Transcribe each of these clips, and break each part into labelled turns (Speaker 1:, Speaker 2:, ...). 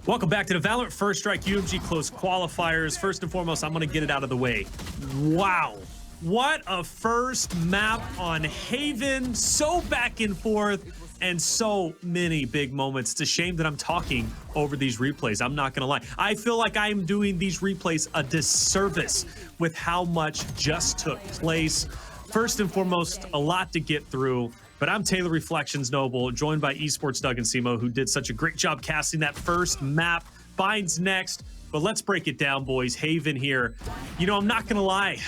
Speaker 1: Welcome back to the Valorant First Strike UMG Close Qualifiers. First and foremost, I'm going to get it out of the way. Wow. What a first map on Haven. So back and forth and so many big moments. It's a shame that I'm talking over these replays. I'm not going to lie. I feel like I'm doing these replays a disservice with how much just took place. First and foremost, a lot to get through. But I'm Taylor Reflections Noble, joined by Esports Doug and Simo, who did such a great job casting that first map. Bind's next, but let's break it down, boys. Haven here. You know, I'm not gonna lie.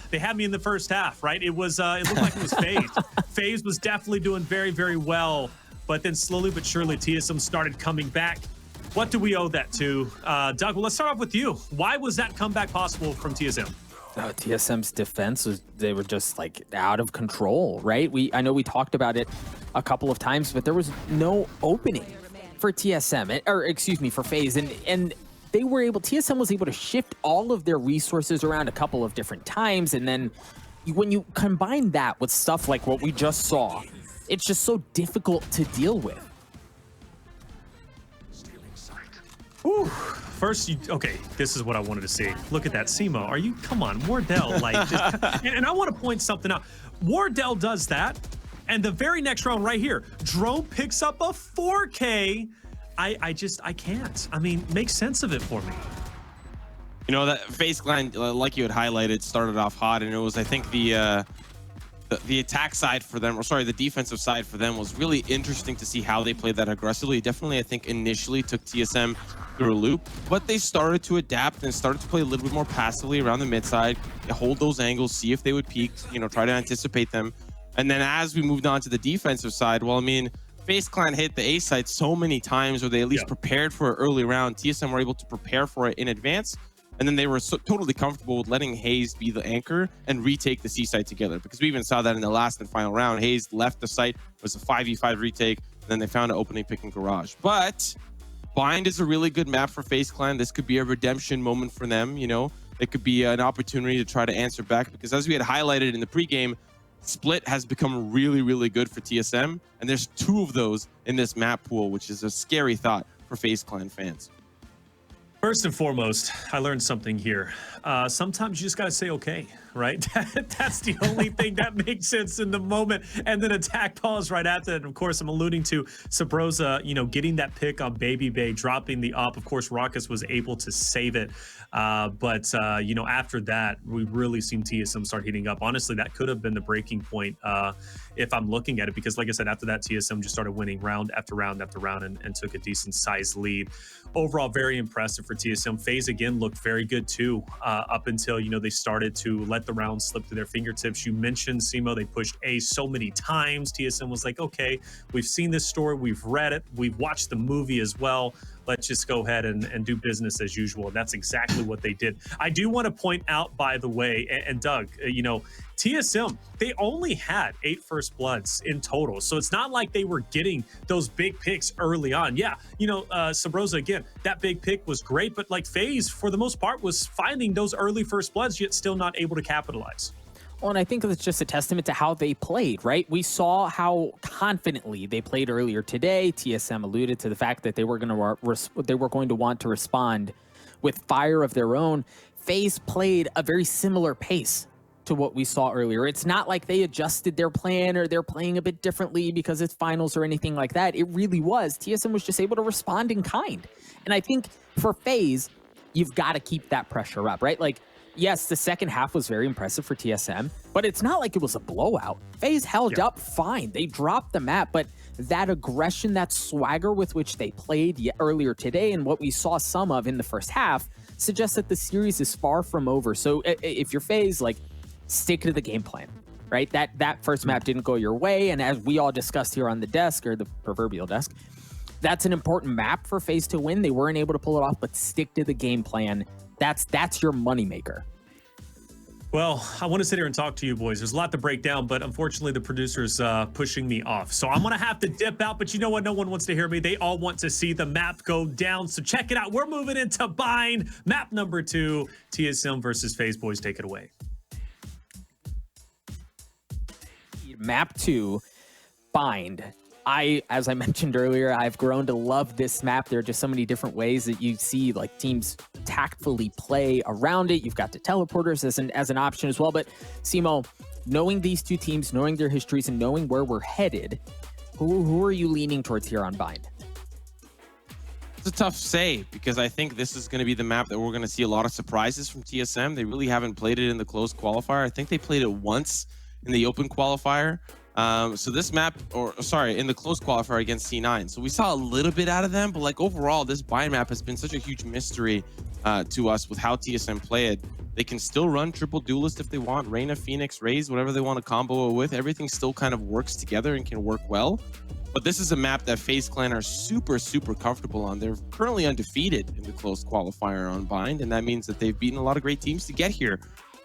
Speaker 1: They had me in the first half, right? It looked like it was FaZe. FaZe was definitely doing very, very well, but then slowly but surely TSM started coming back. What do we owe that to? Doug, well, let's start off with you. Why was that comeback possible from TSM?
Speaker 2: TSM's defense was, they were just like out of control, right? I know we talked about it a couple of times, but there was no opening for TSM, or excuse me, for FaZe, and they were able, TSM was able to shift all of their resources around a couple of different times, and then when you combine that with stuff like what we just saw, it's just so difficult to deal with.
Speaker 1: Ooh. First, okay, this is what I wanted to see. Look at that, Simo. Are you, come on, Wardell, like, just, and I want to point something out. Wardell does that, and the very next round right here, Drone picks up a 4K. I can't. I mean, make sense of it for me.
Speaker 3: You know, that FaZe Clan, like you had highlighted, started off hot, and it was, I think, the attack side for them, or sorry, the defensive side for them was really interesting to see how they played that aggressively. Definitely, I think, initially took TSM through a loop, but they started to adapt and started to play a little bit more passively around the mid side, hold those angles, see if they would peak, you know, try to anticipate them. And then as we moved on to the defensive side, well, I mean, FaZe Clan hit the A side so many times where they at least prepared for it early round. TSM were able to prepare for it in advance, and then they were totally comfortable with letting Haze be the anchor and retake the C side together, because we even saw that in the last and final round. Haze left the site, it was a 5v5 retake, and then they found an opening pick in Garage. But Bind is a really good map for FaZe Clan. This could be a redemption moment for them, you know. It could be an opportunity to try to answer back, because as we had highlighted in the pregame, Split has become really, really good for TSM, and there's 2 of those in this map pool, which is a scary thought for FaZe Clan fans.
Speaker 1: First and foremost, I learned something here. Sometimes you just gotta say okay, right? That's the only thing that makes sense in the moment. And then attack pause right after that. And of course, I'm alluding to Sabrosa, you know, getting that pick on Baby Bay, dropping the up. Of course, Raucus was able to save it. But you know, after that, we really seen TSM start heating up. Honestly, that could have been the breaking point if I'm looking at it, because like I said, after that, TSM just started winning round after round after round and took a decent sized lead. Overall, very impressive for TSM. FaZe again looked very good too, up until, you know, they started to let the round slip through their fingertips. You mentioned, Simo, they pushed A so many times. TSM was like, okay, we've seen this story, we've read it, we've watched the movie as well. Let's just go ahead and do business as usual. And that's exactly what they did. I do want to point out, by the way, and Doug, you know, TSM, they only had 8 first bloods in total. So it's not like they were getting those big picks early on. Yeah, you know, Sabrosa, again, that big pick was great, but like FaZe, for the most part, was finding those early first bloods, yet still not able to capitalize.
Speaker 2: Well, and I think it's just a testament to how they played, right? We saw how confidently they played earlier today. TSM alluded to the fact that they were going to want to respond with fire of their own. FaZe played a very similar pace to what we saw earlier. It's not like they adjusted their plan or they're playing a bit differently because it's finals or anything like that. It really was. TSM was just able to respond in kind. And I think for FaZe, you've got to keep that pressure up, right? Like, yes, the second half was very impressive for TSM, but it's not like it was a blowout. FaZe held up fine. They dropped the map, but that aggression, that swagger with which they played earlier today and what we saw some of in the first half suggests that the series is far from over. So if you're FaZe, like, stick to the game plan, right? That first map didn't go your way, and as we all discussed here on the desk, or the proverbial desk, that's an important map for FaZe to win. They weren't able to pull it off, but stick to the game plan. That's your moneymaker.
Speaker 1: Well, I want to sit here and talk to you boys. There's a lot to break down, but unfortunately the producer's pushing me off. So I'm going to have to dip out, but you know what? No one wants to hear me. They all want to see the map go down. So check it out. We're moving into Bind. Map number 2, TSM versus FaZe. Boys, take it away.
Speaker 2: Map 2, Bind. As I mentioned earlier, I've grown to love this map. There are just so many different ways that you see like teams tactfully play around it. You've got the teleporters as an option as well. But Simo, knowing these two teams, knowing their histories, and knowing where we're headed, who are you leaning towards here on Bind?
Speaker 3: It's a tough say because I think this is going to be the map that we're going to see a lot of surprises from TSM. They really haven't played it in the closed qualifier. I think they played it once in the open qualifier. So this map, in the closed qualifier against C9. So we saw a little bit out of them, but like overall, this Bind map has been such a huge mystery to us with how TSM play it. They can still run triple duelist if they want, Reyna, Phoenix, Raze, whatever they want to combo it with. Everything still kind of works together and can work well. But this is a map that FaZe Clan are super, super comfortable on. They're currently undefeated in the closed qualifier on Bind, and that means that they've beaten a lot of great teams to get here.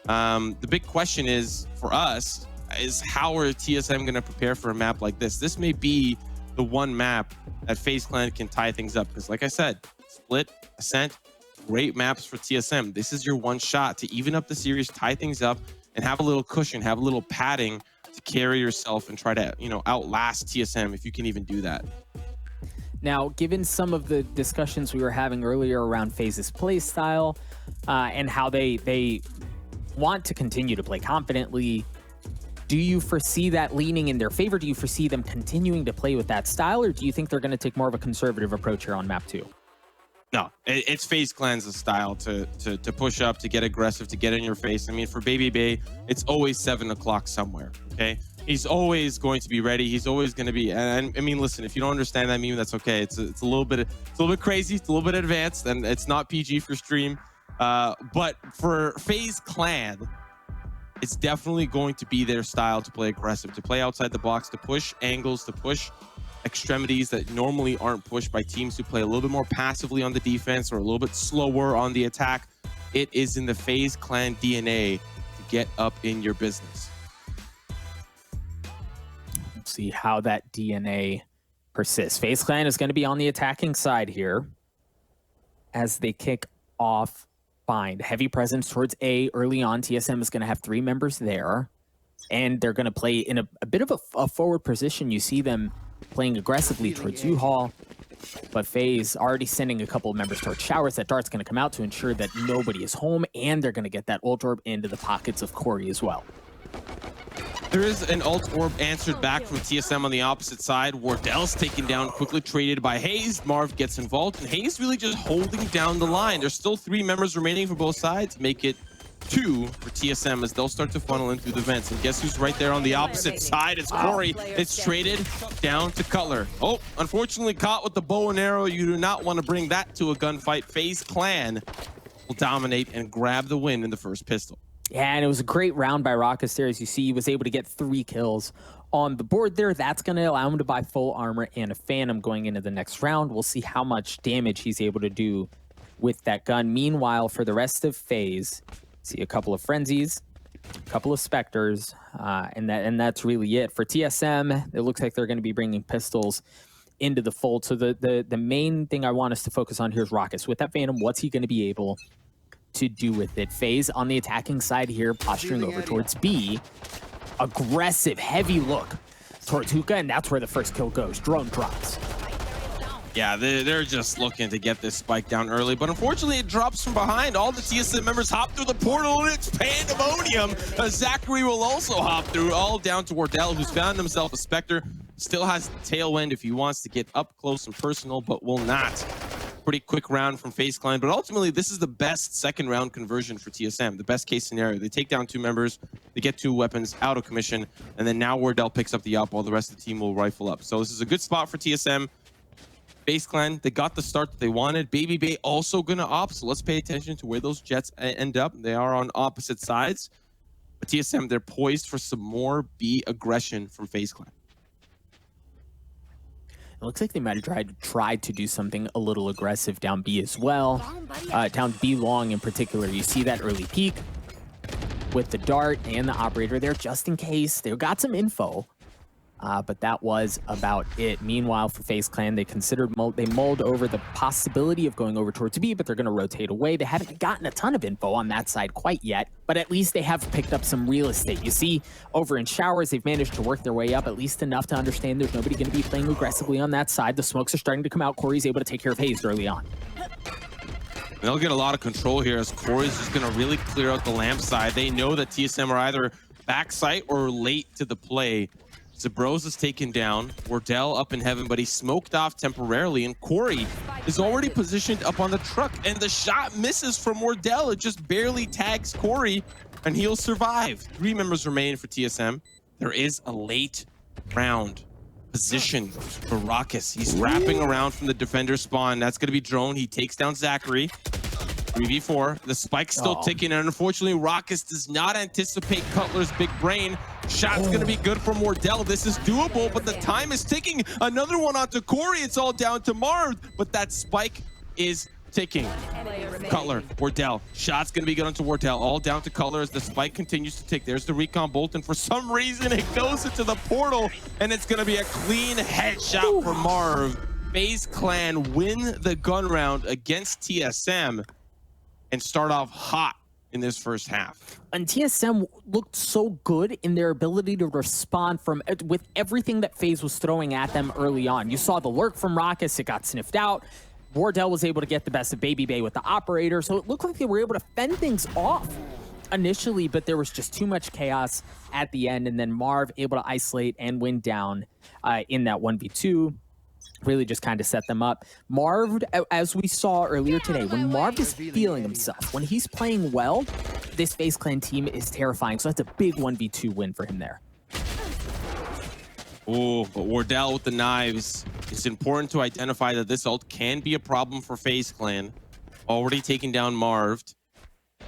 Speaker 3: The big question is, for us, is how are TSM going to prepare for a map like this? This may be the one map that FaZe Clan can tie things up. Because like I said, Split, Ascent, great maps for TSM. This is your one shot to even up the series, tie things up, and have a little cushion, have a little padding to carry yourself and try to, outlast TSM if you can even do that.
Speaker 2: Now, given some of the discussions we were having earlier around FaZe's play style and how they want to continue to play confidently, do you foresee that leaning in their favor? Do you foresee them continuing to play with that style, or do you think they're going to take more of a conservative approach here on map 2?
Speaker 3: No, it's FaZe Clan's style to push up, to get aggressive, to get in your face. I mean, for Baby Bay, it's always 7 o'clock somewhere, okay? He's always going to be ready. He's always going to be, and I mean, listen, if you don't understand that meme, that's okay. It's a little bit crazy. It's a little bit advanced, and it's not PG for stream. But for FaZe Clan, it's definitely going to be their style to play aggressive, to play outside the box, to push angles, to push extremities that normally aren't pushed by teams who play a little bit more passively on the defense or a little bit slower on the attack. It is in the FaZe Clan DNA to get up in your business.
Speaker 2: Let's see how that DNA persists. FaZe Clan is going to be on the attacking side here as they kick off Bind. Heavy presence towards A early on. TSM is going to have 3 members there, and they're going to play in a bit of a forward position. You see them playing aggressively towards U-Haul, but FaZe already sending a couple of members towards Showers. That dart's going to come out to ensure that nobody is home, and they're going to get that ult orb into the pockets of Corey as well.
Speaker 3: There is an ult orb answered back from TSM on the opposite side. Wardell's taken down, quickly traded by Hayes. Marv gets involved, and Hayes really just holding down the line. There's still 3 members remaining for both sides. Make it 2 for TSM as they'll start to funnel in through the vents. And guess who's right there on the opposite side? It's Corey. It's traded down to Cutler. Oh, unfortunately caught with the bow and arrow. You do not want to bring that to a gunfight. FaZe Clan will dominate and grab the win in the first pistol.
Speaker 2: Yeah, and it was a great round by Raucus there. As you see, he was able to get 3 kills on the board there. That's going to allow him to buy full armor and a Phantom going into the next round. We'll see how much damage he's able to do with that gun. Meanwhile, for the rest of FaZe, see a couple of Frenzies, a couple of Spectres, and that's really it. For TSM, it looks like they're going to be bringing pistols into the fold. So the main thing I want us to focus on here is Raucus. With that Phantom, what's he going to be able to do with it? FaZe on the attacking side here, posturing over towards B. Aggressive, heavy look towards Hookah, and that's where the first kill goes. Drone drops.
Speaker 3: Yeah, they're just looking to get this spike down early, but unfortunately it drops from behind. All the TSM members hop through the portal, and it's pandemonium. Zachary will also hop through, all down to Wardell, who's found himself a Spectre. Still has the tailwind if he wants to get up close and personal, but will not. Pretty quick round from FaZe Clan, but ultimately this is the best second round conversion for TSM, the best case scenario. They take down 2 members, they get 2 weapons out of commission, and then now Wardell picks up the up while the rest of the team will rifle up. So this is a good spot for TSM. FaZe Clan, they got the start that they wanted. Baby Bay also gonna op, so let's pay attention to where those Jets end up. They are on opposite sides, but TSM, they're poised for some more B aggression from FaZe Clan.
Speaker 2: It looks like they might have tried to do something a little aggressive down B as well. Down B long in particular. You see that early peek with the dart and the operator there just in case. They've got some info. But that was about it. Meanwhile, for FaZe Clan, they mulled over the possibility of going over towards B, but they're going to rotate away. They haven't gotten a ton of info on that side quite yet, but at least they have picked up some real estate. You see, over in Showers, they've managed to work their way up at least enough to understand there's nobody going to be playing aggressively on that side. The smokes are starting to come out. Corey's able to take care of Hazed early on.
Speaker 3: They'll get a lot of control here as Corey's just going to really clear out the lamp side. They know that TSM are either backside or late to the play. Zabros is taken down. Wardell up in heaven, but he's smoked off temporarily, and Corey is already positioned up on the truck, and the shot misses from Wardell. It just barely tags Corey, and he'll survive. 3 members remain for TSM. There is a late round position for Raucus. He's wrapping around from the defender spawn. That's going to be Drone. He takes down Zachary. 3v4. The spike's still ticking, and unfortunately, Raucus does not anticipate Cutler's big brain. Shot's going to be good from Wardell. This is doable, but the time is ticking. Another one onto Corey. It's all down to Marv, but that spike is ticking. Cutler, Wardell. Shot's going to be good onto Wardell. All down to Cutler as the spike continues to tick. There's the recon bolt, and for some reason, it goes into the portal, and it's going to be a clean headshot for Marv. FaZe Clan win the gun round against TSM and start off hot in this first half.
Speaker 2: And TSM looked so good in their ability to respond with everything that FaZe was throwing at them early on. You saw the lurk from Raucus, it got sniffed out. Wardell was able to get the best of Baby Bay with the operator, so it looked like they were able to fend things off initially, but there was just too much chaos at the end, and then Marv able to isolate and win down in that 1v2. Really just kind of set them up. Marv, as we saw earlier today, when Marv is feeling himself, when he's playing well, this FaZe Clan team is terrifying. So that's a big 1v2 win for him there.
Speaker 3: Oh, but Wardell with the knives. It's important to identify that this ult can be a problem for FaZe Clan. Already taking down Marv.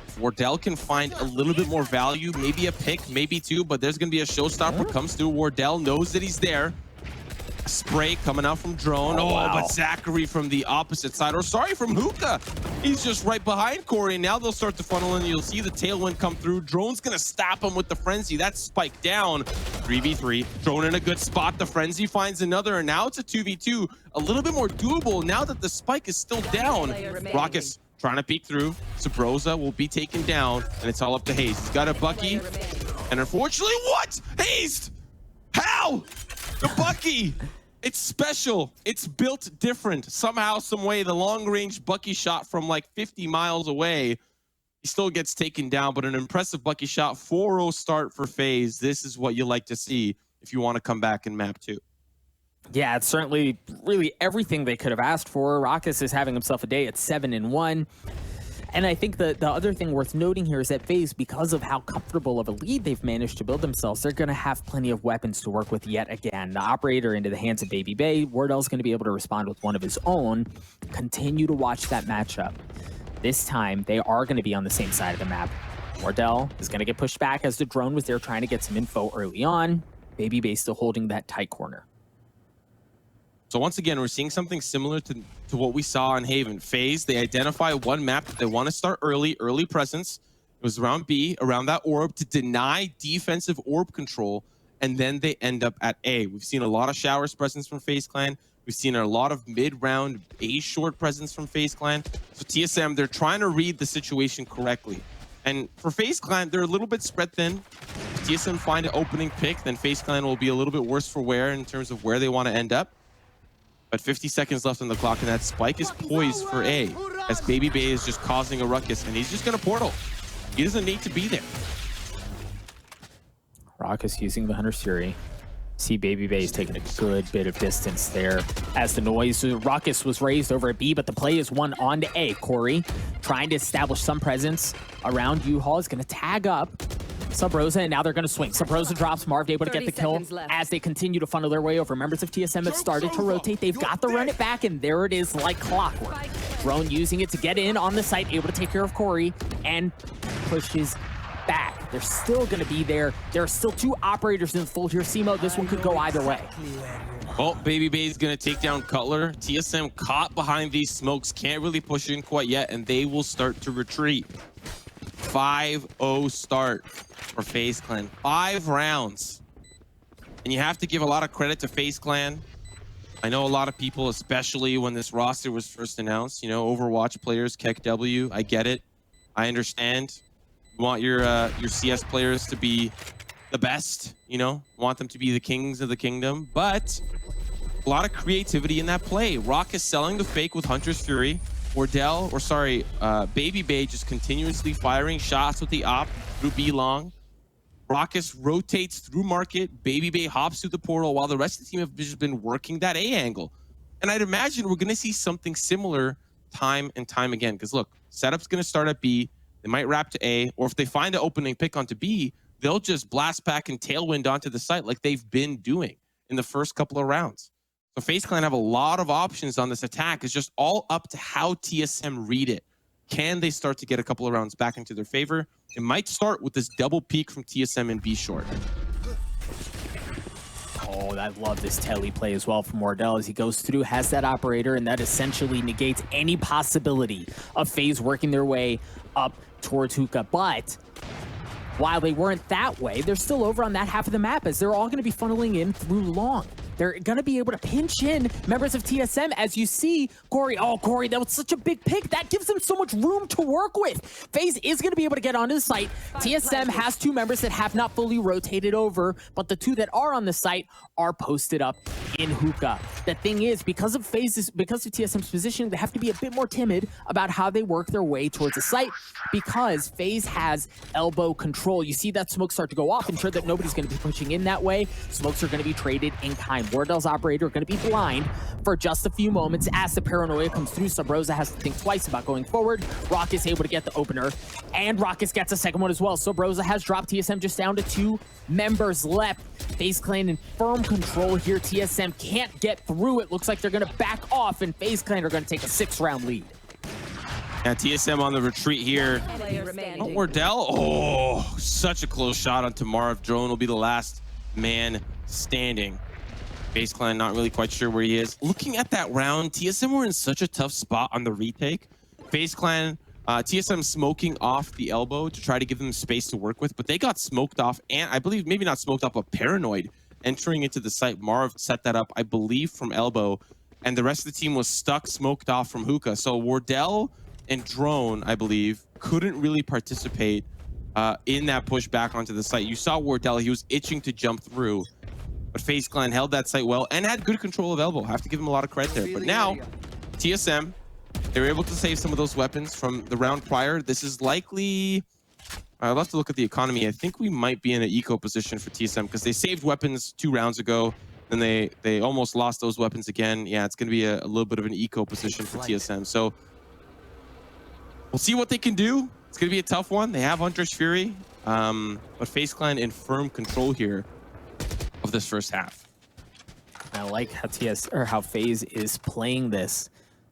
Speaker 3: If Wardell can find a little bit more value, maybe a pick, maybe 2, but there's going to be a showstopper. Comes through. Wardell knows that he's there. Spray coming out from Drone. Wow. But Zachary from the opposite side, or sorry, from Hookah. He's just right behind Corey. Now they'll start to funnel in. You'll see the tailwind come through. Drone's gonna stop him with the frenzy. That's spiked down. 3v3. Drone in a good spot. The frenzy finds another, and now it's a 2v2. A little bit more doable now that the spike is still down. Raucus trying to peek through. Sabrosa will be taken down, and it's all up to Hazed. He's got a Bucky, and unfortunately, what? Hazed! How? The Bucky! It's special. It's built different. Somehow, some way, the long-range Bucky shot from like 50 miles away, he still gets taken down, but an impressive Bucky shot. 4-0 start for FaZe. This is what you like to see if you want to come back in map 2.
Speaker 2: Yeah, it's certainly really everything they could have asked for. Raucus is having himself a day at 7-1. And I think the other thing worth noting here is that FaZe, because of how comfortable of a lead they've managed to build themselves, they're going to have plenty of weapons to work with yet again. The operator into the hands of Baby Bay. Wardell's going to be able to respond with one of his own. Continue to watch that matchup. This time, they are going to be on the same side of the map. Wardell is going to get pushed back as the drone was there trying to get some info early on. Baby Bay still holding that tight corner.
Speaker 3: So once again, we're seeing something similar to what we saw in Haven. FaZe, they identify one map that they want to start early presence. It was around B, around that orb, to deny defensive orb control, and then they end up at A. We've seen a lot of Showers presence from FaZe Clan. We've seen a lot of mid-round A short presence from FaZe Clan. So TSM, they're trying to read the situation correctly. And for FaZe Clan, they're a little bit spread thin. If TSM find an opening pick, then FaZe Clan will be a little bit worse for wear in terms of where they want to end up. But 50 seconds left on the clock, and that spike is poised for A, as Baby Bay is just causing a ruckus, and he's just going to portal. He doesn't need to be there.
Speaker 2: Raucus using the Hunter's Fury. See Baby Bay is taking a good bit of distance there as the noise. Raucus was raised over at B, but the play is one on to A. Corey trying to establish some presence around U-Haul is going to tag up Sabrosa, and now they're going to swing. Sabrosa drops. Marv able to get the kill as they continue to funnel their way over. Members of TSM have started to rotate. They've got to run it back, and there it is like clockwork. Drone using it to get in on the site, able to take care of Corey, and pushes back. They're still going to be there. There are still 2 operators in the fold here. Simo, this one could go either way.
Speaker 3: Oh, Baby Bay is going to take down Cutler. TSM caught behind these smokes. Can't really push in quite yet, and they will start to retreat. 5-0 start for FaZe Clan. 5 rounds. And you have to give a lot of credit to FaZe Clan. I know a lot of people, especially when this roster was first announced, you know, Overwatch players, KEKW, I get it. I understand. You want your CS players to be the best, you know, want them to be the kings of the kingdom, but a lot of creativity in that play. Rock is selling the fake with Hunter's Fury. Baby Bay just continuously firing shots with the op through B long. Rockus rotates through market. Baby Bay hops through the portal while the rest of the team have just been working that A angle. And I'd imagine we're going to see something similar time and time again. Because look, setup's going to start at B. They might wrap to A. Or if they find an opening pick onto B, they'll just blast back and tailwind onto the site like they've been doing in the first couple of rounds. So FaZe Clan have a lot of options on this attack. It's just all up to how TSM read it. Can they start to get a couple of rounds back into their favor? It might start with this double peak from TSM and B short.
Speaker 2: Oh, I love this telly play as well from Wardell as he goes through, has that operator, and that essentially negates any possibility of FaZe working their way up towards Hookah. But while they weren't that way, they're still over on that half of the map as they're all going to be funneling in through long. They're going to be able to pinch in members of TSM as you see Corey. Oh, Corey, that was such a big pick. That gives them so much room to work with. FaZe is going to be able to get onto the site. TSM has two members that have not fully rotated over, but the two that are on the site are posted up in Hookah. The thing is, because of TSM's position, they have to be a bit more timid about how they work their way towards the site because FaZe has elbow control. You see that smoke start to go off, ensure that nobody's going to be pushing in that way. Smokes are going to be traded in kind. Wardell's operator going to be blind for just a few moments as the paranoia comes through. Subrosa has to think twice about going forward. Rock is able to get the opener, and Rockus gets a second one as well. Subrosa has dropped TSM just down to 2 members left. FaZe Clan in firm control here. TSM can't get through. It looks like they're going to back off, and FaZe Clan are going to take a 6-round lead.
Speaker 3: Yeah, TSM on the retreat here. Oh, Wardell. Oh, such a close shot onto Marv. Drone will be the last man standing. FaZe Clan not really quite sure where he is. Looking at that round, TSM were in such a tough spot on the retake. FaZe Clan, TSM smoking off the elbow to try to give them space to work with, but they got smoked off, and I believe maybe not smoked off, but paranoid entering into the site. Marv set that up, I believe, from elbow, and the rest of the team was stuck smoked off from Hookah. So Wardell and Drone, I believe, couldn't really participate in that push back onto the site. You saw Wardell, he was itching to jump through, but FaZe Clan held that site well and had good control of elbow. Have to give him a lot of credit there. But now, TSM, they were able to save some of those weapons from the round prior. This is likely... I'll have to look at the economy. I think we might be in an eco position for TSM because they saved weapons 2 rounds ago. Then they almost lost those weapons again. Yeah, it's going to be a little bit of an eco position for TSM. So we'll see what they can do. It's going to be a tough one. They have Hunter's Fury, but FaZe Clan in firm control here of this first half.
Speaker 2: I like how FaZe is playing this.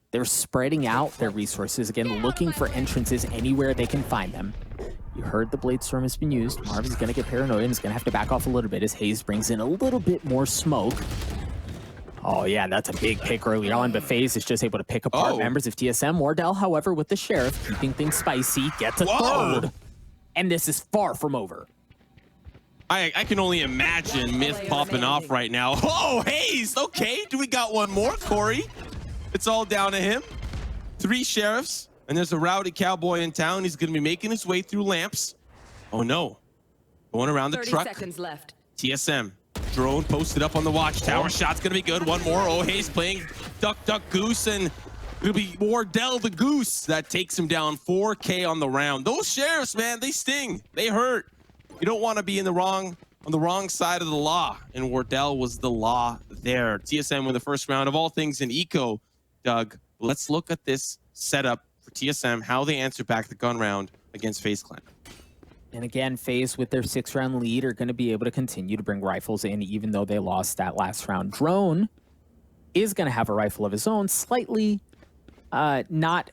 Speaker 2: They're spreading out their resources, again, looking for entrances anywhere they can find them. You heard the Blade Storm has been used. Marv is going to get paranoid and is going to have to back off a little bit as Hayes brings in a little bit more smoke. Oh, yeah, that's a big pick early on, but FaZe is just able to pick apart members of TSM. Wardell, however, with the Sheriff, keeping things spicy, gets a third. And this is far from over.
Speaker 3: I can only imagine Myth popping off right now. Oh, Hayes, okay. Do we got one more, Corey? It's all down to him. 3 Sheriffs, and there's a rowdy cowboy in town. He's going to be making his way through lamps. Oh, no. Going around the truck.
Speaker 4: 30 seconds left.
Speaker 3: TSM. Drone posted up on the watchtower. Shot's going to be good. One more. Oh, Hayes playing Duck, Duck, Goose, and it'll be Wardell the Goose that takes him down. 4K on the round. Those Sheriffs, man, they sting. They hurt. You don't want to be on the wrong side of the law, and Wardell was the law there. TSM win the first round of all things in eco. Doug, let's look at this setup for TSM, how they answer back the gun round against FaZe Clan.
Speaker 2: And again, FaZe with their 6-round lead are going to be able to continue to bring rifles in, even though they lost that last round. Drone is going to have a rifle of his own, slightly not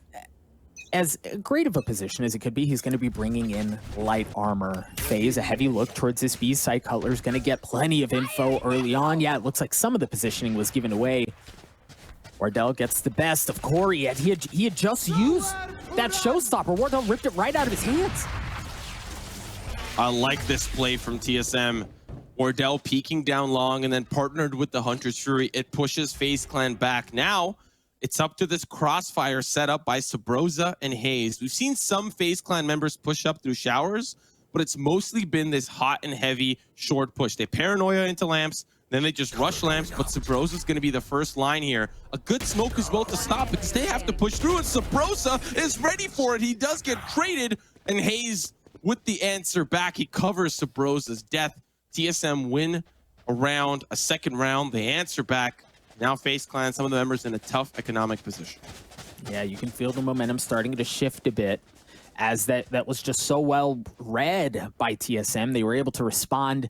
Speaker 2: as great of a position as it could be. He's going to be bringing in light armor. FaZe, a heavy look towards this B site. Cutler's going to get plenty of info early on. Yeah, it looks like some of the positioning was given away. Wardell gets the best of Corey, and he had just used that showstopper. Wardell ripped it right out of his hands.
Speaker 3: I like this play from TSM. Wardell peeking down long and then partnered with the Hunter's Fury. It pushes FaZe Clan back. Now it's up to this crossfire set up by Sabrosa and FaZe. We've seen some FaZe Clan members push up through showers, but it's mostly been this hot and heavy short push. They paranoia into lamps, then they just rush lamps, but Sabrosa's going to be the first line here. A good smoke as well to stop because they have to push through, and Sabrosa is ready for it. He does get traded, and FaZe with the answer back. He covers Sabrosa's death. TSM win a second round. They answer back. Now FaZe Clan, some of the members in a tough economic position.
Speaker 2: Yeah, you can feel the momentum starting to shift a bit as that was just so well read by TSM. They were able to respond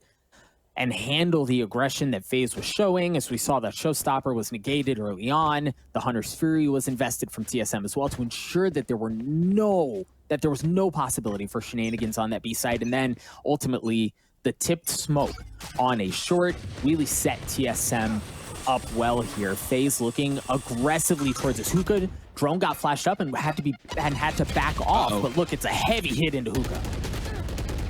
Speaker 2: and handle the aggression that FaZe was showing. As we saw, that showstopper was negated early on. The Hunter's Fury was invested from TSM as well to ensure that there was no possibility for shenanigans on that B side. And then ultimately, the tipped smoke on a short really set TSM up well here. FaZe looking aggressively towards his hookah. Drone got flashed up and had to back off. But look, it's a heavy hit into hookah.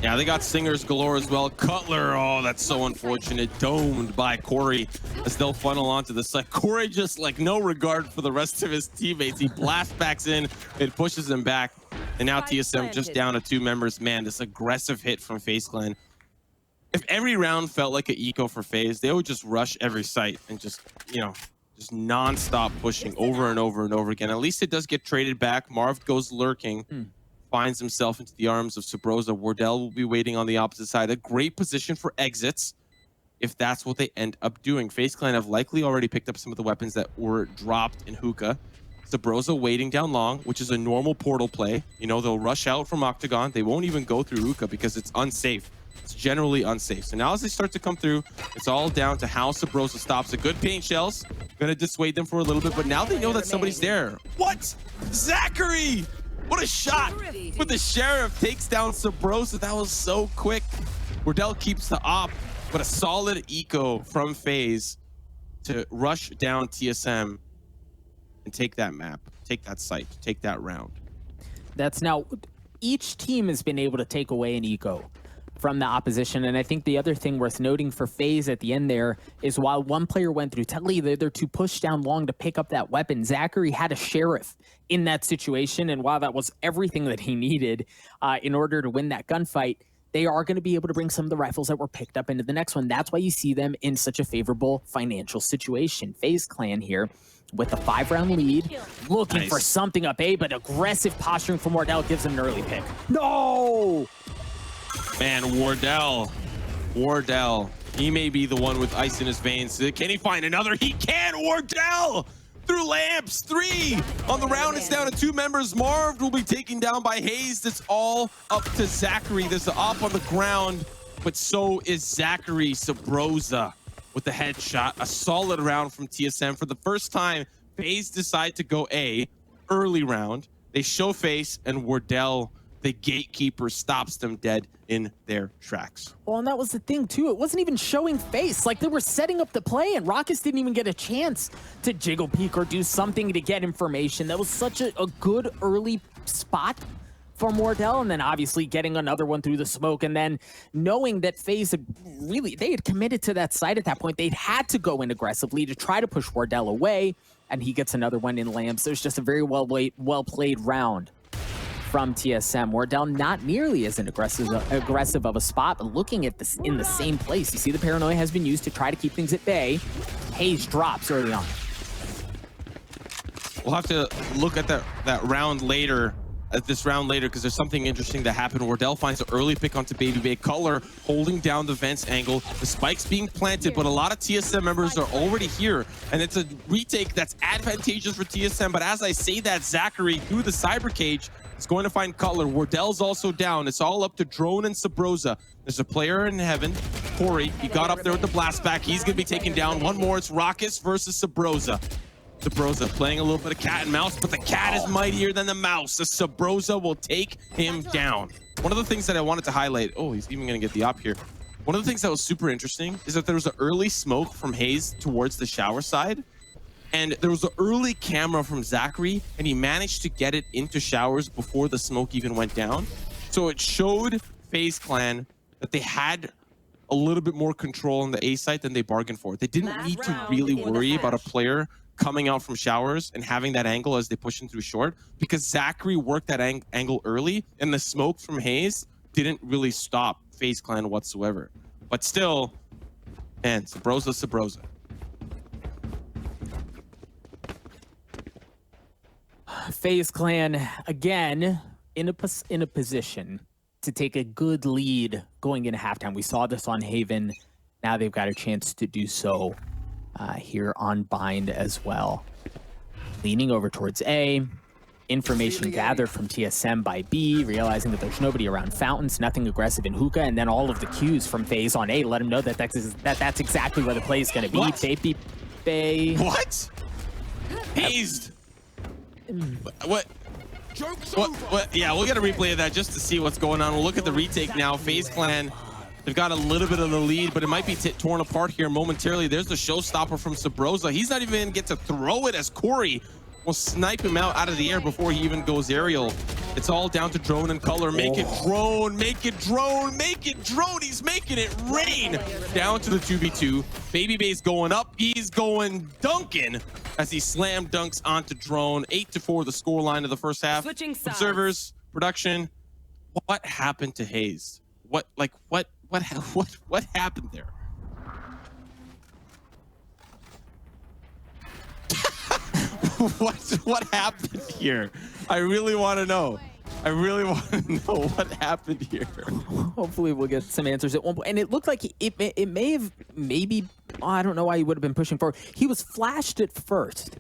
Speaker 3: Yeah, they got singers galore as well. Cutler, oh, that's so unfortunate. Domed by Corey as they'll funnel onto the side. Corey just like no regard for the rest of his teammates. He blast backs in, it pushes him back. And now TSM just down to 2 members. Man, this aggressive hit from FaZe Clan. If every round felt like an eco for FaZe, they would just rush every site and just, just non-stop pushing over and over and over again. At least it does get traded back. Marv goes lurking, finds himself into the arms of Sabrosa. Wardell will be waiting on the opposite side. A great position for exits if that's what they end up doing. FaZe Clan have likely already picked up some of the weapons that were dropped in hookah. Sabrosa waiting down long, which is a normal portal play. They'll rush out from Octagon. They won't even go through hookah because it's unsafe. It's generally unsafe. So now as they start to come through, it's all down to how Sabrosa stops. A good paint shells, gonna dissuade them for a little bit, but now they know that somebody's there. What? Zachary! What a shot! But the Sheriff takes down Sabrosa. That was so quick. Wardell keeps the op, but a solid eco from FaZe to rush down TSM and take that map, take that site, take that round.
Speaker 2: That's now, each team has been able to take away an eco from the opposition. And I think the other thing worth noting for FaZe at the end there is while one player went through telly, the other two pushed down long to pick up that weapon. Zachary had a Sheriff in that situation. And while that was everything that he needed in order to win that gunfight, they are going to be able to bring some of the rifles that were picked up into the next one. That's why you see them in such a favorable financial situation. FaZe Clan here with a 5-round lead, looking for something up A, but aggressive posturing from Wardell gives him an early pick. No!
Speaker 3: Man, Wardell, he may be the one with ice in his veins. Can he find another? He can! Wardell! Through lamps, 3 on the round. It's down to 2 members. Marv will be taken down by FaZe. That's all up to Zachary. There's the op on the ground, but so is Zachary. Sabrosa with the headshot. A solid round from TSM. For the first time, FaZe decide to go A early round. They show face, and Wardell, the gatekeeper, stops them dead in their tracks.
Speaker 2: Well, and that was the thing too. It wasn't even showing face. Like, they were setting up the play, and Raucus didn't even get a chance to jiggle peek or do something to get information. That was such a good early spot for Wardell, and then obviously getting another one through the smoke, and then knowing that FaZe had they had committed to that site at that point. They'd had to go in aggressively to try to push Wardell away, and he gets another one in lamps. There's just a very well played round from TSM. Wardell not nearly as an aggressive of a spot, but looking at this in the same place. You see the paranoia has been used to try to keep things at bay. FaZe drops early on.
Speaker 3: We'll have to look at that round later, because there's something interesting that happened. Wardell finds an early pick onto Baby Bay. Cutler holding down the vents angle. The spike's being planted, but a lot of TSM members are already here, and it's a retake that's advantageous for TSM. But as I say that, Zachary through the cyber cage is going to find Cutler. Wardell's also down. It's all up to Drone and Sabrosa. There's a player in heaven, Corey. He got up there with the blast back. He's going to be taken down. One more. It's Raucus versus Sabrosa. Sabrosa playing a little bit of cat and mouse, but the cat is mightier than the mouse. The Sabrosa will take him down. One of the things that I wanted to highlight, oh, he's even going to get the op here. One of the things that was super interesting is that there was an early smoke from FaZe towards the shower side, and there was an early camera from Zachary, and he managed to get it into showers before the smoke even went down. So it showed FaZe Clan that they had a little bit more control on the A site than they bargained for. They didn't need to really worry about a player coming out from showers and having that angle as they push in through short, because Zachary worked that angle early, and the smoke from FaZe didn't really stop FaZe Clan whatsoever. But still, man, Sabrosa.
Speaker 2: FaZe Clan, again, in a position to take a good lead going into halftime. We saw this on Haven. Now they've got a chance to do so here on Bind as well. Leaning over towards A. Information gathered from TSM by B, realizing that there's nobody around Fountains, nothing aggressive in Hookah, and then all of the cues from FaZe on A let them know that that's exactly where the play is going to be.
Speaker 3: What?
Speaker 2: Baby.
Speaker 3: What? Hazed. What? Yeah, we'll get a replay of that just to see what's going on. We'll look at the retake now. FaZe Clan, they've got a little bit of the lead, but it might be torn apart here momentarily. There's the showstopper from Sabrosa. He's not even going to get to throw it, as Corey will snipe him out of the air before he even goes aerial. It's all down to Drone and Color. Make it Drone, make it Drone, make it Drone. He's making it rain down to the 2v2. Baby Bay's going up. He's going dunking as he slam dunks onto Drone. 8-4 the scoreline of the first half. Observers, production, what happened to Hayes? What happened there? What happened here? I really want to know. I really want to know what happened here.
Speaker 2: Hopefully we'll get some answers at one point. And it looked like it may have maybe, I don't know why he would have been pushing forward. He was flashed at first,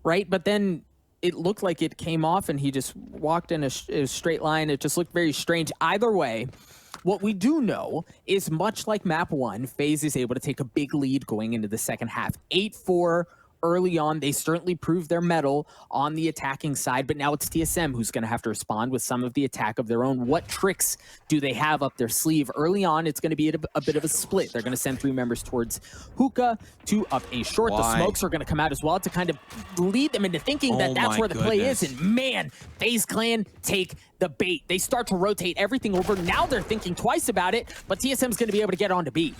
Speaker 2: right? But then it looked like it came off and he just walked in a straight line. It just looked very strange. Either way, what we do know is much like map 1, FaZe is able to take a big lead going into the second half. 8-4 early on. They certainly proved their mettle on the attacking side, but now it's TSM who's going to have to respond with some of the attack of their own. What tricks do they have up their sleeve? Early on, it's going to be a bit of a split. They're going to send 3 members towards Hookah, 2 up A short.
Speaker 3: Why?
Speaker 2: The smokes are going to come out as well to kind of lead them into thinking that that's where the play is. And man, FaZe Clan take the bait. They start to rotate everything over. Now they're thinking twice about it, but TSM's going to be able to get on to B.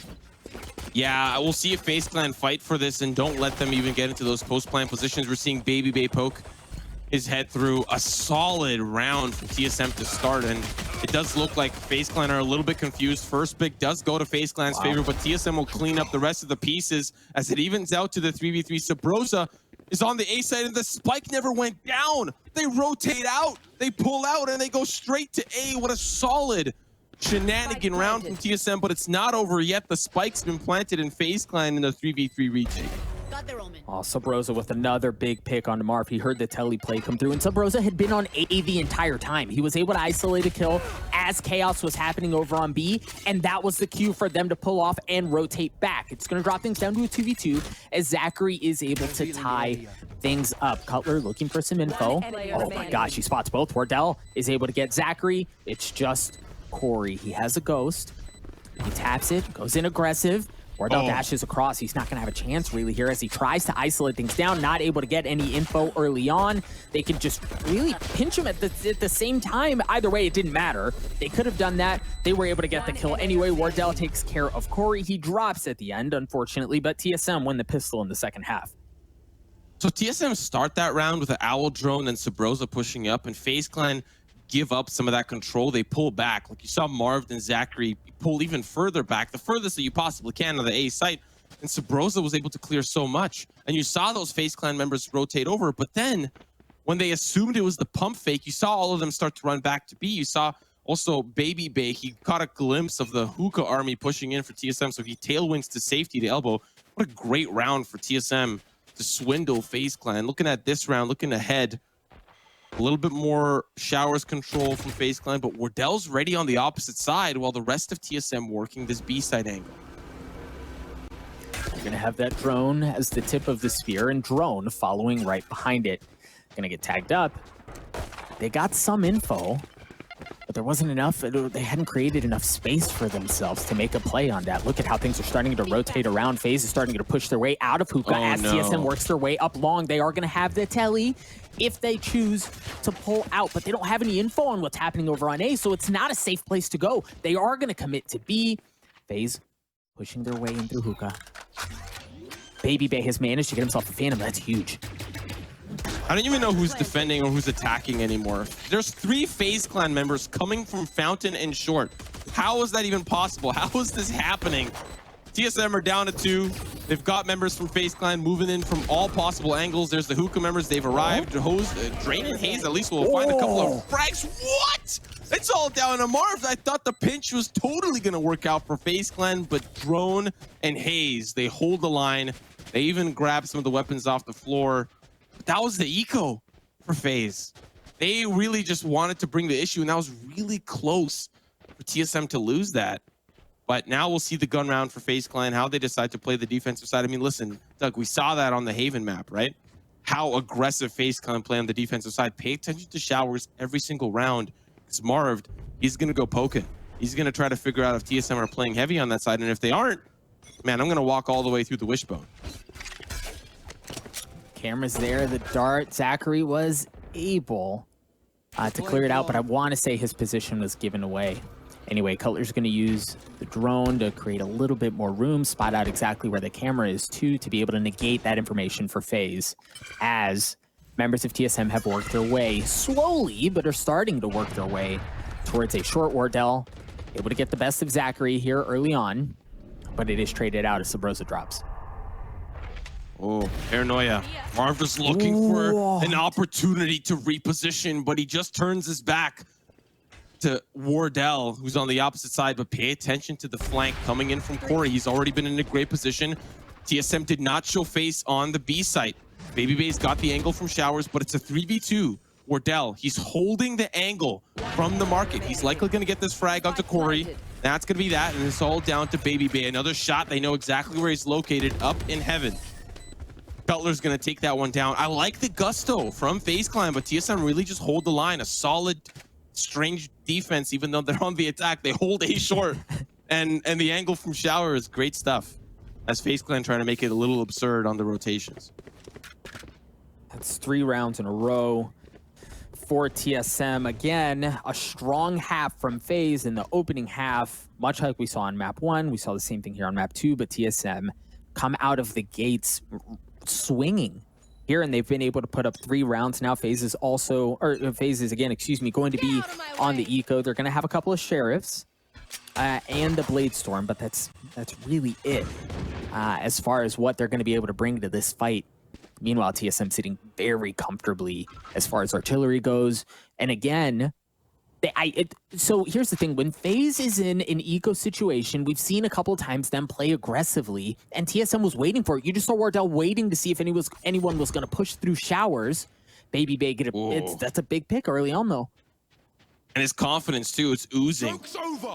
Speaker 3: Yeah, we'll see if FaZe Clan fight for this and don't let them even get into those post-plan positions. We're seeing Baby Bay poke his head through. A solid round from TSM to start, and it does look like FaZe Clan are a little bit confused. First pick does go to FaZe Clan's favor, but TSM will clean up the rest of the pieces as it evens out to the 3v3. Sabrosa is on the A side, and the spike never went down. They rotate out, they pull out, and they go straight to A. What a solid shenanigan round from TSM, but it's not over yet. The spike's been planted in FaZe Clan in the 3v3 retake.
Speaker 2: Oh, Sabrosa with another big pick on Marv. He heard the telly play come through, and Sabrosa had been on A the entire time. He was able to isolate a kill as chaos was happening over on B, and that was the cue for them to pull off and rotate back. It's going to drop things down to a 2v2 as Zachary is able to tie things up. Cutler looking for some info. Oh my gosh, he spots both. Wardell is able to get Zachary. It's just Corey. He has a ghost. He taps it, goes in aggressive. Wardell dashes across. He's not going to have a chance really here as he tries to isolate things down, not able to get any info early on. They could just really pinch him at the same time. Either way, it didn't matter. They could have done that. They were able to get the kill anyway. Wardell takes care of Corey. He drops at the end, unfortunately, but TSM win the pistol in the second half.
Speaker 3: So TSM start that round with an Owl Drone and Sabrosa pushing up, and FaZe Clan give up some of that control. They pull back. Like you saw Marv and Zachary pull even further back, the furthest that you possibly can on the A site, and Sabrosa was able to clear so much. And you saw those FaZe Clan members rotate over, but then when they assumed it was the pump fake, you saw all of them start to run back to B. You saw also Baby Bay. He caught a glimpse of the Hookah army pushing in for TSM, so he tailwinds to safety to elbow. What a great round for TSM to swindle FaZe Clan. Looking at this round, looking ahead, a little bit more showers control from FaZe Clan, but Wardell's ready on the opposite side while the rest of TSM working this B side angle.
Speaker 2: You're going to have that drone as the tip of the spear and drone following right behind it. Going to get tagged up. They got some info, but there wasn't enough. They hadn't created enough space for themselves to make a play on that. Look at how things are starting to rotate around. FaZe is starting to push their way out of Hookah as TSM works their way up long. They are going to have the telly if they choose to pull out, but they don't have any info on what's happening over on A, so it's not a safe place to go. They are going to commit to B. FaZe pushing their way in through hookah. Baby Bay has managed to get himself a Phantom. That's huge.
Speaker 3: I don't even know who's defending or who's attacking anymore. There's 3 FaZe Clan members coming from Fountain and Short. How is that even possible? How is this happening? TSM are down to 2. They've got members from FaZe Clan moving in from all possible angles. There's the hookah members. They've arrived. Drain and Haze at least will find a couple of frags. What? It's all down to Marv. I thought the pinch was totally going to work out for FaZe Clan, but Drone and Haze, they hold the line. They even grab some of the weapons off the floor. But that was the eco for FaZe. They really just wanted to bring the issue, and that was really close for TSM to lose that. But now we'll see the gun round for FaZe Clan, how they decide to play the defensive side. I mean, listen, Doug, we saw that on the Haven map, right? How aggressive FaZe Clan play on the defensive side. Pay attention to showers every single round. Because Marv, he's going to go poking. He's going to try to figure out if TSM are playing heavy on that side. And if they aren't, man, I'm going to walk all the way through the wishbone.
Speaker 2: Cameras there, the dart. Zachary was able to clear it out, but I want to say his position was given away. Anyway, Cutler's going to use the drone to create a little bit more room, spot out exactly where the camera is too, to be able to negate that information for FaZe, as members of TSM have worked their way slowly, but are starting to work their way towards a short Wardell. Able to get the best of Zachary here early on, but it is traded out as Sabrosa drops.
Speaker 3: Oh, paranoia. Marv is looking for an opportunity to reposition, but he just turns his back to Wardell, who's on the opposite side. But pay attention to the flank coming in from Corey. He's already been in a great position. TSM did not show face on the B site. Baby Bay's got the angle from showers, but it's a 3v2. Wardell, he's holding the angle from the market. He's likely going to get this frag onto Corey. That's going to be that, and it's all down to Baby Bay. Another shot. They know exactly where he's located, up in heaven. Cutler's going to take that one down. I like the gusto from FaZe Clan, but TSM really just hold the line. A solid, strange defense, even though they're on the attack. They hold A short, and the angle from shower is great stuff. As FaZe Clan trying to make it a little absurd on the rotations.
Speaker 2: That's 3 rounds in a row for TSM. Again, a strong half from FaZe in the opening half, much like we saw on map 1. We saw the same thing here on map 2, but TSM come out of the gates swinging here, and they've been able to put up 3 rounds now. FaZe is also, or FaZe is again, excuse me, going to be on the eco. They're going to have a couple of sheriffs and the Blade Storm, but that's really it as far as what they're going to be able to bring to this fight. Meanwhile, TSM sitting very comfortably as far as artillery goes. And again, so here's the thing. When FaZe is in an eco situation, we've seen a couple of times them play aggressively, and TSM was waiting for it. You just saw Wardell waiting to see if anyone was going to push through showers. Baby Bay, that's a big pick early on, though.
Speaker 3: And his confidence, too, it's oozing.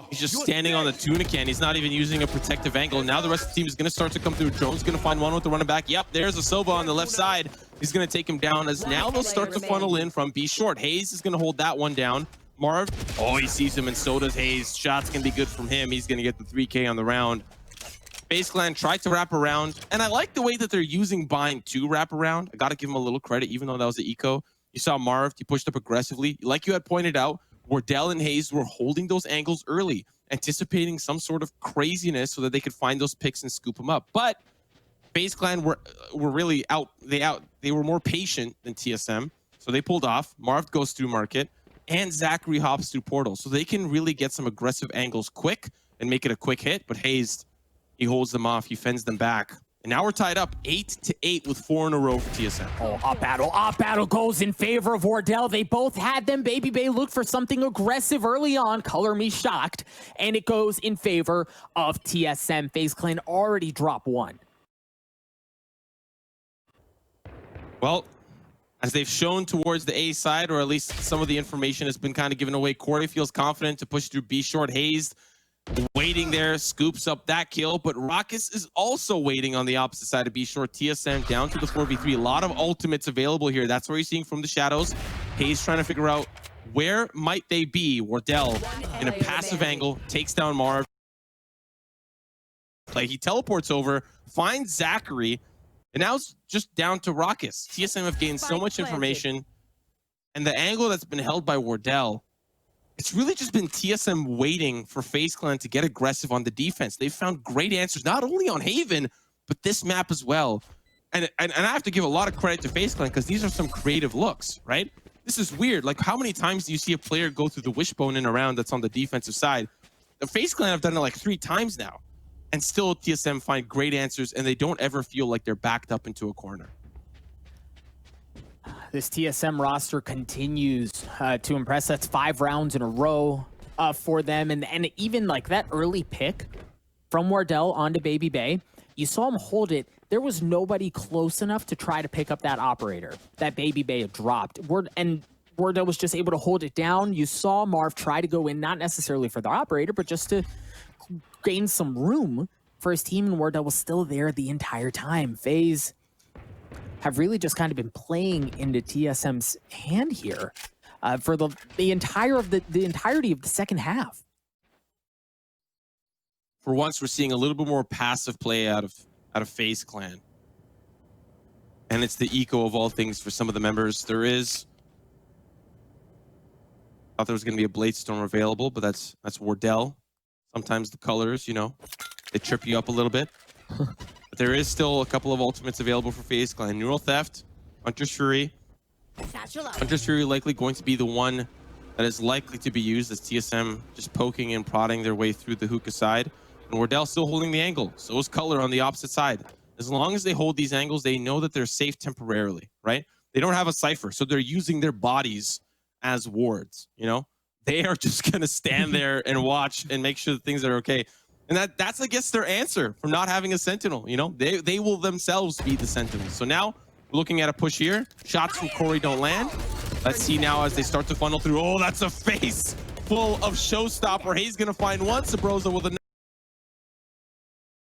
Speaker 3: He's just standing on the tuna can. He's not even using a protective angle. Now the rest of the team is going to start to come through. Drone's going to find one with the running back. Yep, there's a Sova on the left side. He's going to take him down, as now they'll start to funnel in from B short. Haze is going to hold that one down. Marv, he sees him, and so does Haze. Shots can be good from him. He's going to get the 3K on the round. FaZe Clan tried to wrap around, and I like the way that they're using Bind to wrap around. I got to give him a little credit, even though that was the eco. You saw Marv, he pushed up aggressively. Like you had pointed out, Wardell and Haze were holding those angles early, anticipating some sort of craziness so that they could find those picks and scoop them up. But FaZe Clan were really out. They were more patient than TSM, so they pulled off. Marv goes through market, and Zachary hops through portal, so they can really get some aggressive angles quick and make it a quick hit. But Haze, he holds them off. He fends them back. And now we're tied up 8-8 with 4 in a row for TSM.
Speaker 2: Oh, up battle goes in favor of Wardell. They both had them. Baby Bay looked for something aggressive early on. Color me shocked. And it goes in favor of TSM. FaZe Clan already dropped 1.
Speaker 3: Well, as they've shown towards the A side, or at least some of the information has been kind of given away, Corey feels confident to push through B short. Haze waiting there, scoops up that kill, but Rockus is also waiting on the opposite side of B short. TSM down to the 4v3. A lot of ultimates available here. That's where you're seeing from the shadows. Haze trying to figure out where might they be. Wardell in a passive angle takes down Marv. Like, he teleports over, finds Zachary, and now it's just down to Rockus. TSM have gained so much information, and the angle that's been held by Wardell, it's really just been TSM waiting for FaZe Clan to get aggressive on the defense. They've found great answers, not only on Haven, but this map as well. And I have to give a lot of credit to FaZe Clan because these are some creative looks, right? This is weird. Like, how many times do you see a player go through the wishbone in a round that's on the defensive side? The FaZe Clan have done it like 3 times now. And still TSM find great answers, and they don't ever feel like they're backed up into a corner.
Speaker 2: This TSM roster continues to impress. That's 5 rounds in a row for them. And even like that early pick from Wardell onto Baby Bay, you saw him hold it. There was nobody close enough to try to pick up that operator that Baby Bay had dropped. And Wardell was just able to hold it down. You saw Marv try to go in, not necessarily for the operator, but just to gain some room for his team, and Wardell was still there the entire time. FaZe have really just kind of been playing into TSM's hand here for the entirety of the second half.
Speaker 3: For once, we're seeing a little bit more passive play out of FaZe Clan. And it's the eco of all things for some of the members. Thought there was going to be a Bladestorm available, but that's Wardell. Sometimes the colors, you know, they trip you up a little bit. But there is still a couple of ultimates available for FaZe Clan. Neural Theft, Hunter's Fury. Hunter's Fury likely going to be the one that is likely to be used as TSM just poking and prodding their way through the hookah side. And Wardell still holding the angle. So is Color on the opposite side. As long as they hold these angles, they know that they're safe temporarily, right? They don't have a Cypher, so they're using their bodies as wards, you know? They are just going to stand there and watch and make sure that things are okay. And that's, I guess, their answer for not having a Sentinel, you know? They will themselves be the Sentinels. So now, we're looking at a push here. Shots from Corey don't land. Let's see now as they start to funnel through. Oh, that's a face full of Showstopper. He's going to find one. Sabrosa with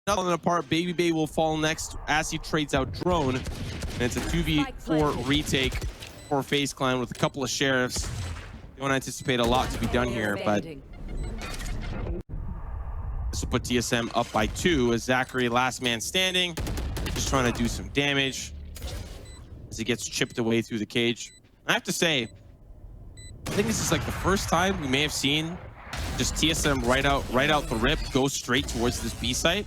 Speaker 3: another apart. Baby Bay will fall next as he trades out Drone. And it's a 2v4 retake for FaZe Clan with a couple of Sheriffs. Don't anticipate a lot to be done here, but this will put TSM up by 2 as Zachary, last man standing, just trying to do some damage as he gets chipped away through the cage. I have to say, I think this is like the first time we may have seen just TSM right out the rip go straight towards this B site.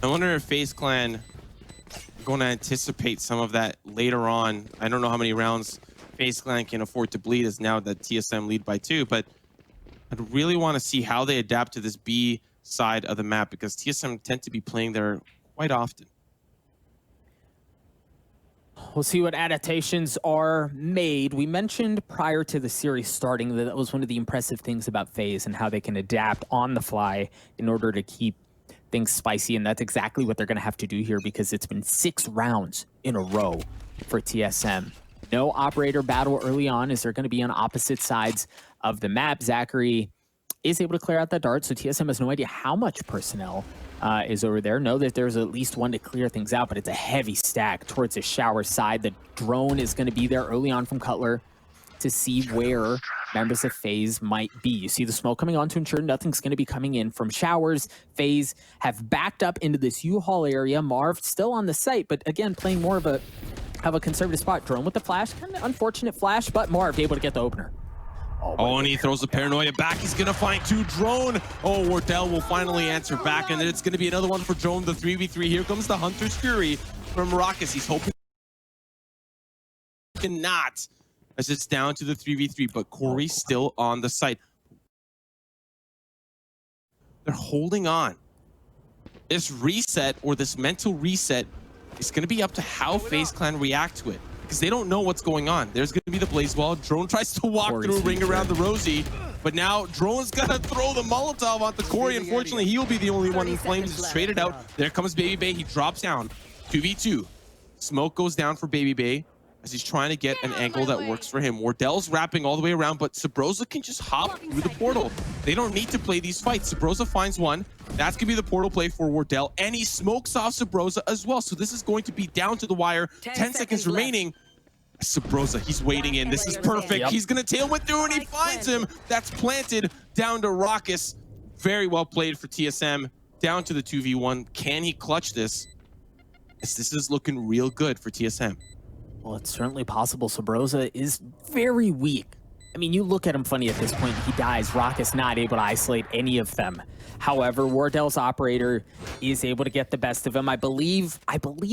Speaker 3: I wonder if FaZe Clan are going to anticipate some of that later on. I don't know how many rounds FaZe Clan can afford to bleed as now that TSM lead by 2, but I'd really want to see how they adapt to this B side of the map because TSM tend to be playing there quite often.
Speaker 2: We'll see what adaptations are made. We mentioned prior to the series starting that was one of the impressive things about FaZe and how they can adapt on the fly in order to keep things spicy, and that's exactly what they're going to have to do here because it's been 6 rounds in a row for TSM. No operator battle early on as they're going to be on opposite sides of the map. Zachary is able to clear out that dart, so TSM has no idea how much personnel is over there. Know that there's at least one to clear things out, but it's a heavy stack towards the shower side. The drone is going to be there early on from Cutler to see where members of FaZe might be. You see the smoke coming on to ensure nothing's going to be coming in from showers. FaZe have backed up into this U-Haul area. Marv still on the site, but again, playing more of a conservative spot. Drone with the flash, kind of unfortunate flash, but Marv able to get the opener.
Speaker 3: Oh, and he throws the paranoia back. He's going to find 2 Drone. Oh, Wardell will finally answer back, and then it's going to be another one for Drone, the 3v3. Here comes the Hunter's Fury from Maracas. He's hoping not, as it's down to the 3v3, but Corey's still on the site. They're holding on. This reset, or this mental reset, is going to be up to how FaZe Clan react to it. Because they don't know what's going on. There's going to be the Blaze Wall. Drone tries to walk through a ring around the Rosie, but now Drone's going to throw the Molotov onto Corey. Unfortunately, he'll be the only one in flames. It's traded out. There comes Baby Bay. He drops down. 2v2. Smoke goes down for Baby Bay as he's trying to get an angle that works for him. Wardell's wrapping all the way around, but Sabrosa can just hop through the portal. They don't need to play these fights. Sabrosa finds one. That's going to be the portal play for Wardell, and he smokes off Sabrosa as well. So this is going to be down to the wire. 10 seconds remaining. Sabrosa, he's waiting in. This is perfect. Yep. He's going to tailwind through, and he finds him. That's planted down to Raucus. Very well played for TSM. Down to the 2v1. Can he clutch this? This is looking real good for TSM.
Speaker 2: Well, it's certainly possible. Sabrosa is very weak. mean, you look at him funny at this point, he dies. Rock is not able to isolate any of them. However, Wardell's operator is able to get the best of him. I believe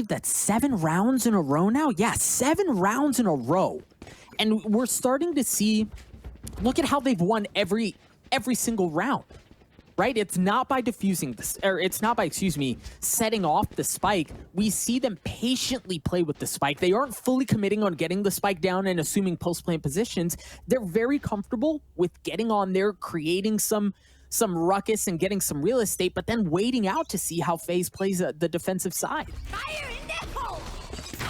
Speaker 2: that's 7 rounds in a row now. Yeah, 7 rounds in a row. And we're starting to see, look at how they've won every single round. Right? It's not by defusing this, or it's not by, excuse me, setting off the spike. We see them patiently play with the spike. They aren't fully committing on getting the spike down and assuming post-plant positions. They're very comfortable with getting on there, creating some ruckus and getting some real estate, but then waiting out to see how FaZe plays the defensive side.
Speaker 4: Fire in the hole!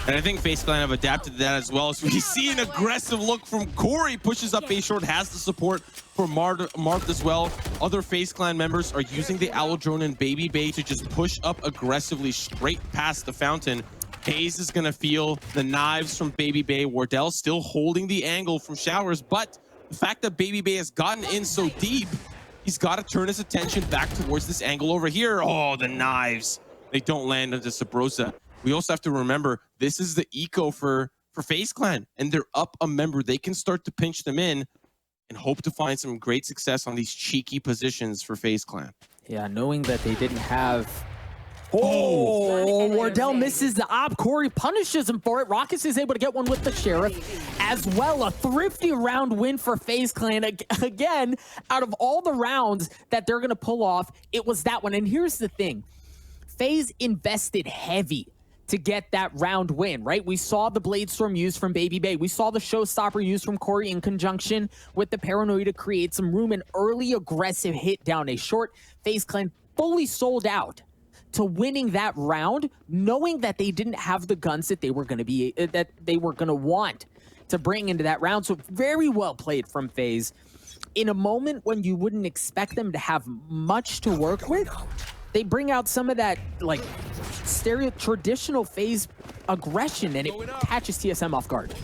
Speaker 3: And I think FaZe Clan have adapted to that as well. So we see an aggressive look from Corey, pushes up A short, has the support for Marth as well. Other FaZe Clan members are using the Owl Drone and Baby Bay to just push up aggressively straight past the fountain. FaZe is gonna feel the knives from Baby Bay. Wardell still holding the angle from Showers, but the fact that Baby Bay has gotten in so deep, he's got to turn his attention back towards this angle over here. Oh, the knives. They don't land onto Sabrosa. We also have to remember, this is the eco for FaZe Clan, and they're up a member. They can start to pinch them in and hope to find some great success on these cheeky positions for FaZe Clan.
Speaker 2: Yeah, knowing that they didn't have... Oh, Wardell misses the op. Corey punishes him for it. Rockets is able to get one with the Sheriff as well. A thrifty round win for FaZe Clan. Again, out of all the rounds that they're going to pull off, it was that one. And here's the thing. FaZe invested heavy to get that round win, right? We saw the Blade Storm used from Baby Bay. We saw the Showstopper used from Corey in conjunction with the Paranoia to create some room. An early aggressive hit down a short. FaZe Clan fully sold out to winning that round, knowing that they didn't have the guns that they were going to want to bring into that round. So very well played from FaZe. In a moment when you wouldn't expect them to have much to work with, they bring out some of that like traditional FaZe aggression, and it catches TSM off guard.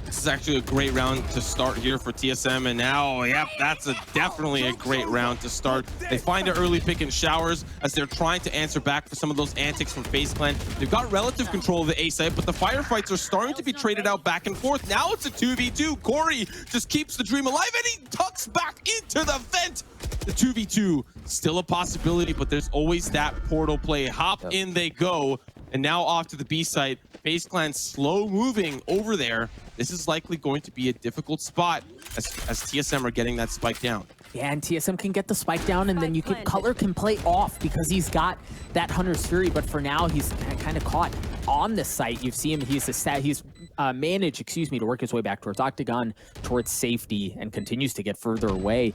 Speaker 3: This is actually a great round to start here for TSM, and now, yep, that's definitely a great round to start. They find an early pick in Showers as they're trying to answer back for some of those antics from FaZe Clan. They've got relative control of the A site, but the firefights are starting to be traded out back and forth. Now it's a 2v2. Corey just keeps the dream alive, and he tucks back into the vent. The 2v2, still a possibility, but there's always that portal play. Hop in they go, and now off to the B site. FaZe Clan slow moving over there. This is likely going to be a difficult spot as TSM are getting that spike down.
Speaker 2: Yeah, and TSM can get the spike down, and then you can Cutler can play off because he's got that Hunter's Fury. But for now, he's kind of caught on the site. You see him; he's managed, excuse me, to work his way back towards Octagon, towards safety, and continues to get further away,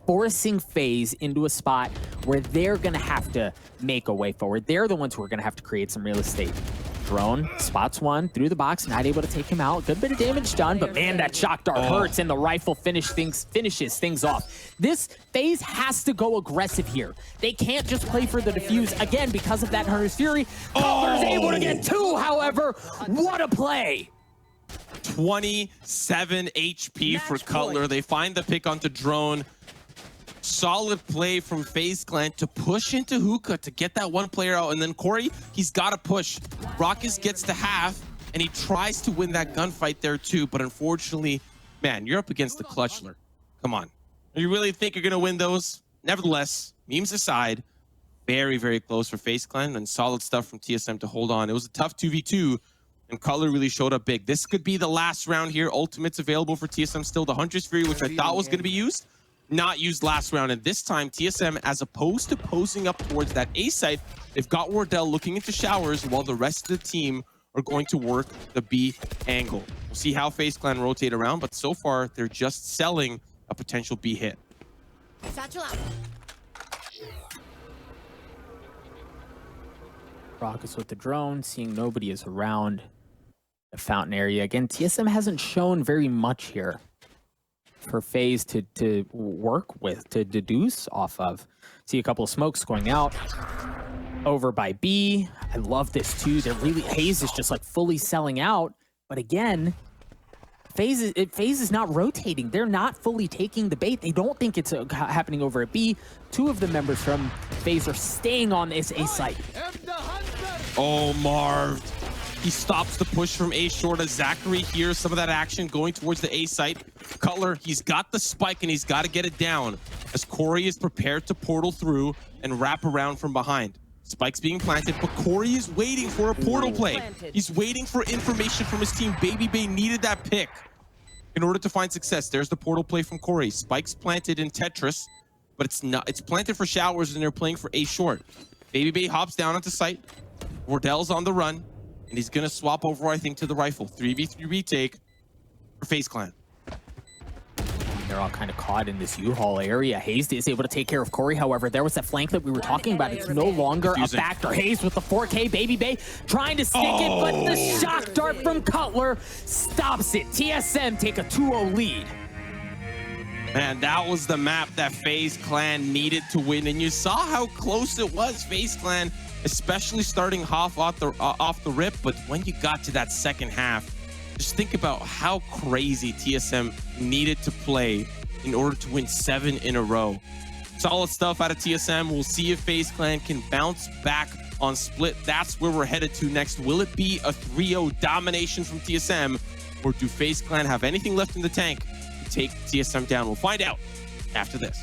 Speaker 2: forcing FaZe into a spot where they're gonna have to make a way forward. They're the ones who are gonna have to create some real estate. Drone spots one through the box, not able to take him out. Good bit of damage done, but man, that shock dart hurts, and the rifle finishes things off. This FaZe has to go aggressive here. They can't just play for the defuse again because of that Hunter's Fury. Cutler's able to get 2, however. What a play!
Speaker 3: 27 HP for Cutler. They find the pick onto Drone. Solid play from FaZe Clan to push into Hookah to get that one player out. And then Corey, he's got to push. Rockus gets to half, and he tries to win that gunfight there too. But unfortunately, man, you're up against the Clutchler. Come on. You really think you're going to win those? Nevertheless, memes aside, very, very close for FaZe Clan, and solid stuff from TSM to hold on. It was a tough 2v2, and Cutler really showed up big. This could be the last round here. Ultimate's available for TSM still. The Hunter's Fury, which I thought was going to be used, not used last round. And this time, TSM, as opposed to posing up towards that A site, they've got Wardell looking into Showers while the rest of the team are going to work the B angle. We'll see how FaZe Clan rotate around, but so far, they're just selling a potential B hit.
Speaker 4: Satchel out.
Speaker 2: Rockets with the drone, seeing nobody is around the fountain area. Again, TSM hasn't shown very much here for FaZe to work with, to deduce off of. See a couple of smokes going out over by B. I love this too. They're really, FaZe is just like fully selling out. But again, FaZe is not rotating. They're not fully taking the bait. They don't think it's happening over at B. 2 of the members from FaZe are staying on this A site.
Speaker 3: Oh, Marv. He stops the push from A short as Zachary hears some of that action going towards the A site. Cutler, he's got the spike and he's got to get it down as Corey is prepared to portal through and wrap around from behind. Spike's being planted, but Corey is waiting for a portal play. He's waiting for information from his team. Baby Bay needed that pick in order to find success. There's the portal play from Corey. Spike's planted in Tetris, but it's planted for Showers and they're playing for A short. Baby Bay hops down onto site. Wardell's on the run. And he's going to swap over, I think, to the rifle. 3v3 retake for FaZe Clan.
Speaker 2: They're all kind of caught in this U-Haul area. Hayes is able to take care of Corey. However, there was that flank that we were talking about. It's no longer a factor. Hayes with the 4K. Baby Bay trying to stick it, but the shock dart from Cutler stops it. TSM take a 2-0 lead.
Speaker 3: Man, that was the map that FaZe Clan needed to win. And you saw how close it was, FaZe Clan, especially starting off the rip. But when you got to that second half, just think about how crazy TSM needed to play in order to win 7 in a row. Solid stuff out of TSM. We'll see if FaZe Clan can bounce back on Split. That's where we're headed to next. Will it be a 3-0 domination from TSM, or do FaZe Clan have anything left in the tank to take TSM down? We'll find out after this.